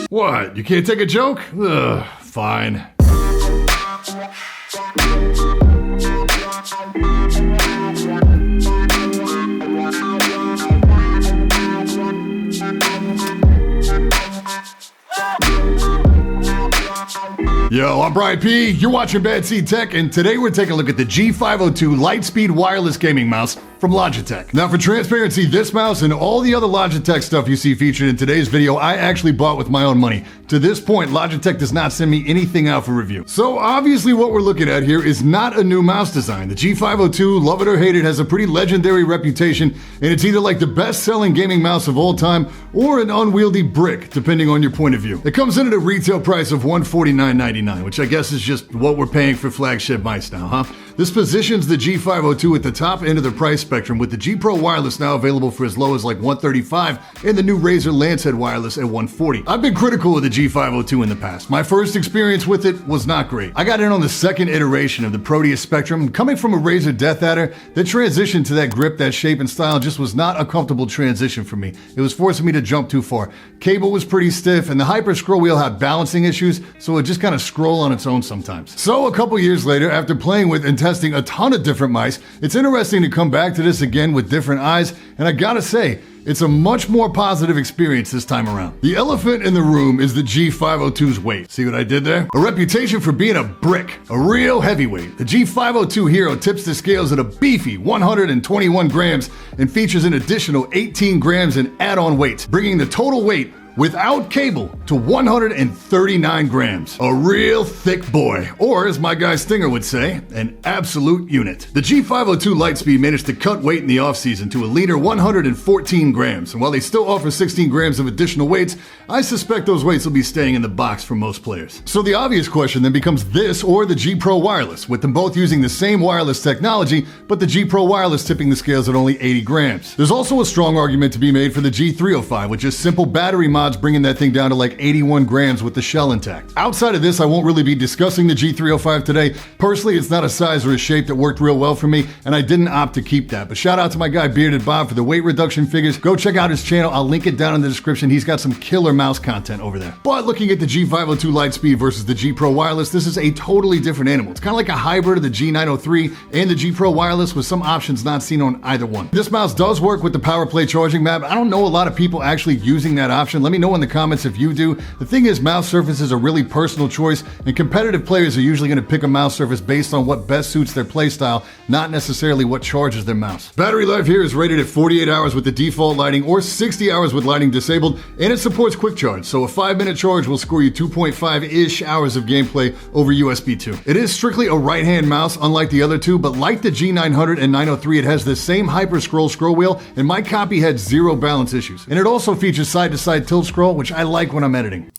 What? You can't take a joke? Ugh, fine. Yo, I'm Brian P. You're watching BadSeed Tech, and today we're taking a look at the G502 Lightspeed Wireless Gaming Mouse from Logitech. Now, for transparency, this mouse and all the other Logitech stuff you see featured in today's video, I actually bought with my own money. To this point, Logitech does not send me anything out for review. So obviously what we're looking at here is not a new mouse design. The G502, love it or hate it, has a pretty legendary reputation, and it's either like the best-selling gaming mouse of all time or an unwieldy brick, depending on your point of view. It comes in at a retail price of $149.99, which I guess is just what we're paying for flagship mice now, huh? This positions the G502 at the top end of the price spectrum, with the G Pro Wireless now available for as low as like $135 and the new Razer Lancehead Wireless at $140. I've been critical of the G502 in the past. My first experience with it was not great. I got in on the second iteration of the Proteus Spectrum. Coming from a Razer Death Adder, the transition to that grip, that shape, and style just was not a comfortable transition for me. It was forcing me to jump too far. Cable was pretty stiff, and the Hyper Scroll wheel had balancing issues, so it just kind of scroll on its own sometimes. So a couple years later, after playing with and testing a ton of different mice, it's interesting to come back to this again with different eyes, and I gotta say, it's a much more positive experience this time around. The elephant in the room is the G502's weight. See what I did there? A reputation for being a brick, a real heavyweight. The G502 Hero tips the scales at a beefy 121 grams and features an additional 18 grams in add-on weights, bringing the total weight without cable to 139 grams. A real thick boy, or as my guy Stinger would say, an absolute unit. The G502 Lightspeed managed to cut weight in the off-season to a leaner 114 grams, and while they still offer 16 grams of additional weights, I suspect those weights will be staying in the box for most players. So the obvious question then becomes this or the G Pro Wireless, with them both using the same wireless technology, but the G Pro Wireless tipping the scales at only 80 grams. There's also a strong argument to be made for the G305, with just simple battery mods bringing that thing down to like 81 grams with the shell intact. Outside of this, I won't really be discussing the G305 today. Personally, it's not a size or a shape that worked real well for me, and I didn't opt to keep that. But shout out to my guy Bearded Bob for the weight reduction figures. Go check out his channel. I'll link it down in the description. He's got some killer mouse content over there. But looking at the G502 Lightspeed versus the G Pro Wireless, this is a totally different animal. It's kind of like a hybrid of the G903 and the G Pro Wireless, with some options not seen on either one. This mouse does work with the Powerplay Charging map. I don't know a lot of people actually using that option. Let me know in the comments if you do. The thing is, mouse surfaces are really personal choice, and competitive players are usually going to pick a mouse surface based on what best suits their playstyle, not necessarily what charges their mouse. Battery life here is rated at 48 hours with the default lighting, or 60 hours with lighting disabled, and it supports quick charge, so a 5-minute charge will score you 2.5-ish hours of gameplay over USB 2. It is strictly a right-hand mouse, unlike the other two, but like the G900 and 903, it has the same Hyper Scroll wheel, and my copy had zero balance issues. And it also features side-to-side tilt scroll, which I like when I'm editing.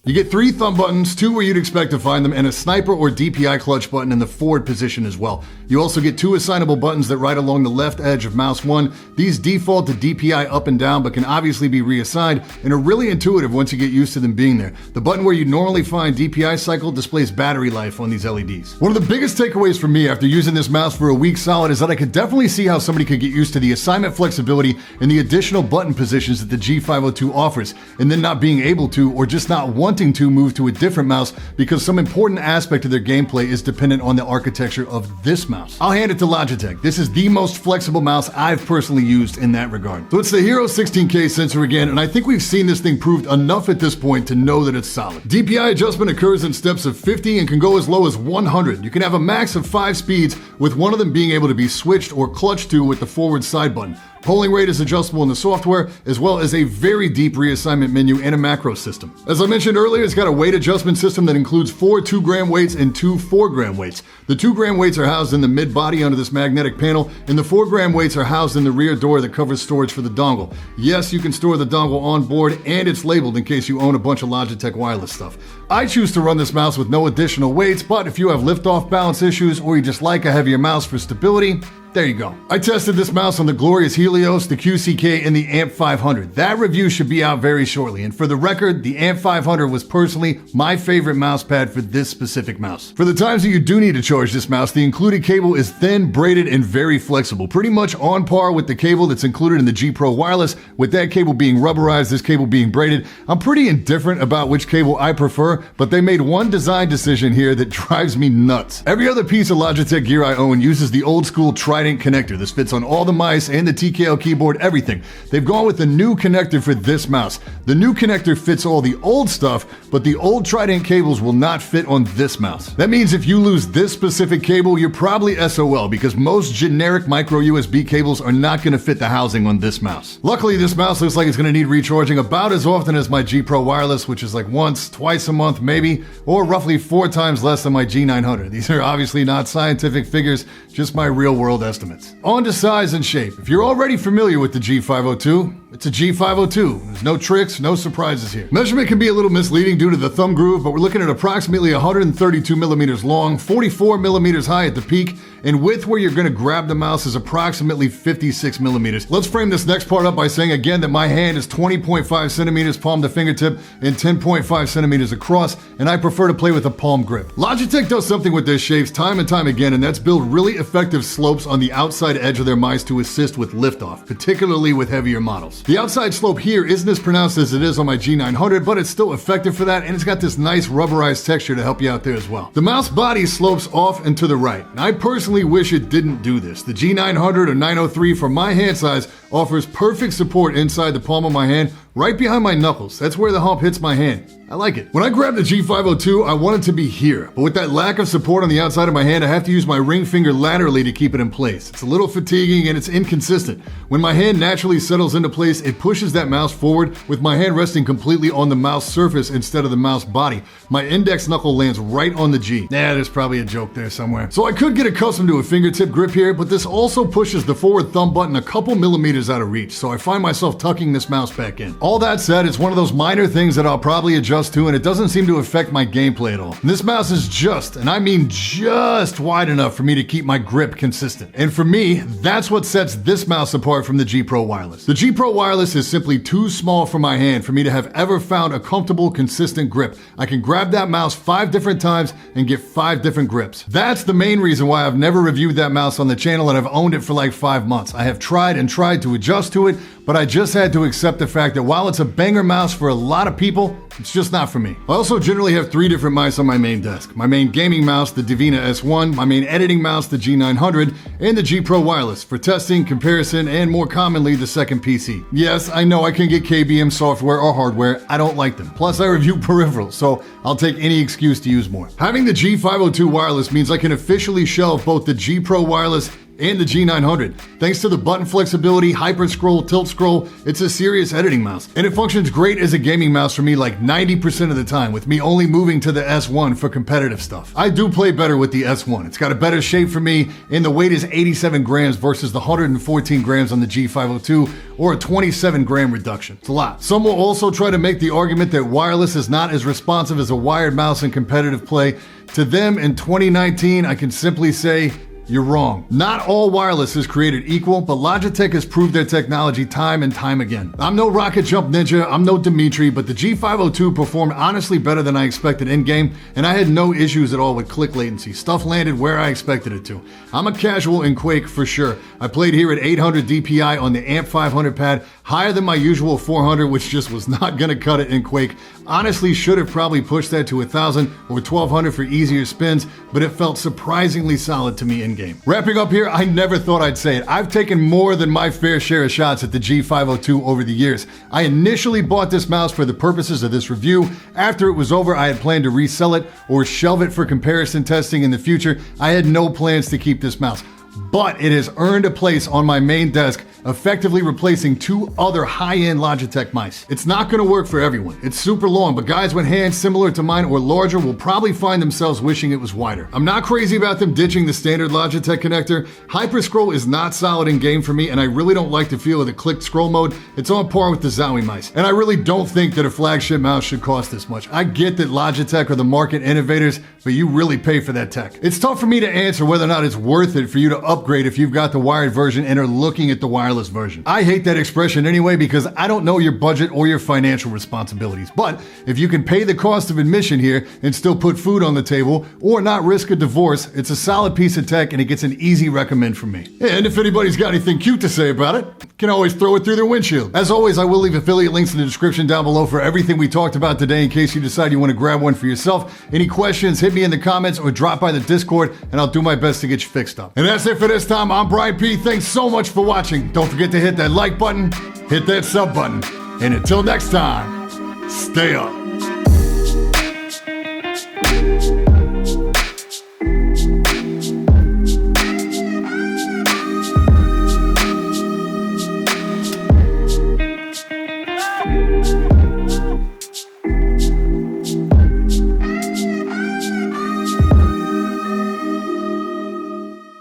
You get 3 thumb buttons, 2 where you'd expect to find them, and a sniper or DPI clutch button in the forward position as well. You also get 2 assignable buttons that ride along the left edge of mouse 1. These default to DPI up and down, but can obviously be reassigned, and are really intuitive once you get used to them being there. The button where you normally find DPI cycle displays battery life on these LEDs. One of the biggest takeaways for me after using this mouse for a week solid is that I could definitely see how somebody could get used to the assignment flexibility and the additional button positions that the G502 offers, and then not being able to, or just not wanting to, move to a different mouse because some important aspect of their gameplay is dependent on the architecture of this mouse. I'll hand it to Logitech. This is the most flexible mouse I've personally used in that regard. So it's the Hero 16K sensor again, and I think we've seen this thing proved enough at this point to know that it's solid. DPI adjustment occurs in steps of 50 and can go as low as 100. You can have a max of 5 speeds, with one of them being able to be switched or clutched to with the forward side button. Polling rate is adjustable in the software, as well as a very deep reassignment menu and a macro system. As I mentioned earlier, it's got a weight adjustment system that includes 4 2-gram weights and 2 4-gram weights. The 2-gram weights are housed in the mid-body under this magnetic panel, and the 4-gram weights are housed in the rear door that covers storage for the dongle. Yes, you can store the dongle on board, and it's labeled in case you own a bunch of Logitech wireless stuff. I choose to run this mouse with no additional weights, but if you have lift-off balance issues or you just like a heavier mouse for stability, there you go. I tested this mouse on the glorious Helios, the QCK, and the AMP 500. That review should be out very shortly, and for the record, the AMP 500 was personally my favorite mouse pad for this specific mouse. For the times that you do need to charge this mouse, the included cable is thin, braided, and very flexible, pretty much on par with the cable that's included in the G Pro Wireless, with that cable being rubberized, this cable being braided. I'm pretty indifferent about which cable I prefer, but they made one design decision here that drives me nuts. Every other piece of Logitech gear I own uses the old school Trident connector. This fits on all the mice and the TKL keyboard, everything. They've gone with the new connector for this mouse. The new connector fits all the old stuff, but the old Trident cables will not fit on this mouse. That means if you lose this specific cable, you're probably SOL, because most generic micro USB cables are not going to fit the housing on this mouse. Luckily, this mouse looks like it's going to need recharging about as often as my G Pro Wireless, which is like once, twice a month maybe, or roughly 4 times less than my G900. These are obviously not scientific figures, just my real world estimates. On to size and shape. If you're already familiar with the G502, it's a G502. There's no tricks, no surprises here. Measurement can be a little misleading due to the thumb groove, but we're looking at approximately 132 millimeters long, 44 millimeters high at the peak, and width where you're going to grab the mouse is approximately 56 millimeters. Let's frame this next part up by saying again that my hand is 20.5 centimeters palm to fingertip and 10.5 centimeters across, and I prefer to play with a palm grip. Logitech does something with their shapes time and time again, and that's build really effective slopes on the outside edge of their mice to assist with liftoff, particularly with heavier models. The outside slope here isn't as pronounced as it is on my G900, but it's still effective for that, and it's got this nice rubberized texture to help you out there as well. The mouse body slopes off and to the right, and I personally wish it didn't do this. The G900 or 903 for my hand size offers perfect support inside the palm of my hand, right behind my knuckles. That's where the hump hits my hand. I like it. When I grabbed the G502, I wanted to be here, but with that lack of support on the outside of my hand, I have to use my ring finger laterally to keep it in place. It's a little fatiguing and it's inconsistent. When my hand naturally settles into place, it pushes that mouse forward with my hand resting completely on the mouse surface instead of the mouse body. My index knuckle lands right on the G. There's probably a joke there somewhere. So I could get accustomed to a fingertip grip here, but this also pushes the forward thumb button a couple millimeters out of reach, so I find myself tucking this mouse back in. All that said, it's one of those minor things that I'll probably adjust to, and it doesn't seem to affect my gameplay at all. And this mouse is just, and I mean just, wide enough for me to keep my grip consistent. And for me, that's what sets this mouse apart from the G Pro Wireless. The G Pro Wireless is simply too small for my hand for me to have ever found a comfortable, consistent grip. I can grab that mouse 5 different times and get 5 different grips. That's the main reason why I've never reviewed that mouse on the channel, and I've owned it for like 5 months. I have tried and tried to adjust to it, but I just had to accept the fact that while it's a banger mouse for a lot of people, it's just not for me. I also generally have 3 different mice on my main desk. My main gaming mouse, the Divina S1, my main editing mouse, the G900, and the G Pro Wireless for testing, comparison, and more commonly, the second PC. Yes, I know I can get KBM software or hardware. I don't like them. Plus, I review peripherals, so I'll take any excuse to use more. Having the G502 Wireless means I can officially shelve both the G Pro Wireless and the G900. Thanks to the button flexibility, hyper scroll, tilt scroll, it's a serious editing mouse. And it functions great as a gaming mouse for me like 90% of the time, with me only moving to the S1 for competitive stuff. I do play better with the S1. It's got a better shape for me, and the weight is 87 grams versus the 114 grams on the G502, or a 27 gram reduction. It's a lot. Some will also try to make the argument that wireless is not as responsive as a wired mouse in competitive play. To them in 2019, I can simply say, you're wrong. Not all wireless is created equal, but Logitech has proved their technology time and time again. I'm no rocket jump ninja, I'm no Dimitri, but the G502 performed honestly better than I expected in-game, and I had no issues at all with click latency. Stuff landed where I expected it to. I'm a casual in Quake for sure. I played here at 800 DPI on the AMP 500 pad, higher than my usual 400, which just was not gonna cut it in Quake. Honestly, should have probably pushed that to 1000 or 1200 for easier spins, but it felt surprisingly solid to me in game. Wrapping up here, I never thought I'd say it. I've taken more than my fair share of shots at the G502 over the years. I initially bought this mouse for the purposes of this review. After it was over, I had planned to resell it or shelve it for comparison testing in the future. I had no plans to keep this mouse, but it has earned a place on my main desk effectively replacing 2 other high-end Logitech mice. It's not going to work for everyone. It's super long, but guys with hands similar to mine or larger will probably find themselves wishing it was wider. I'm not crazy about them ditching the standard Logitech connector. Hyperscroll is not solid in game for me, and I really don't like the feel of the clicked scroll mode. It's on par with the Zowie mice. And I really don't think that a flagship mouse should cost this much. I get that Logitech are the market innovators, but you really pay for that tech. It's tough for me to answer whether or not it's worth it for you to upgrade if you've got the wired version and are looking at the wireless version. I hate that expression anyway because I don't know your budget or your financial responsibilities. But if you can pay the cost of admission here and still put food on the table or not risk a divorce, it's a solid piece of tech and it gets an easy recommend from me. And if anybody's got anything cute to say about it, can always throw it through their windshield. As always, I will leave affiliate links in the description down below for everything we talked about today in case you decide you want to grab one for yourself. Any questions, hit me in the comments or drop by the Discord and I'll do my best to get you fixed up. And that's it for this time. I'm Brian P. Thanks so much for watching. Don't forget to hit that like button, hit that sub button, and until next time, stay up.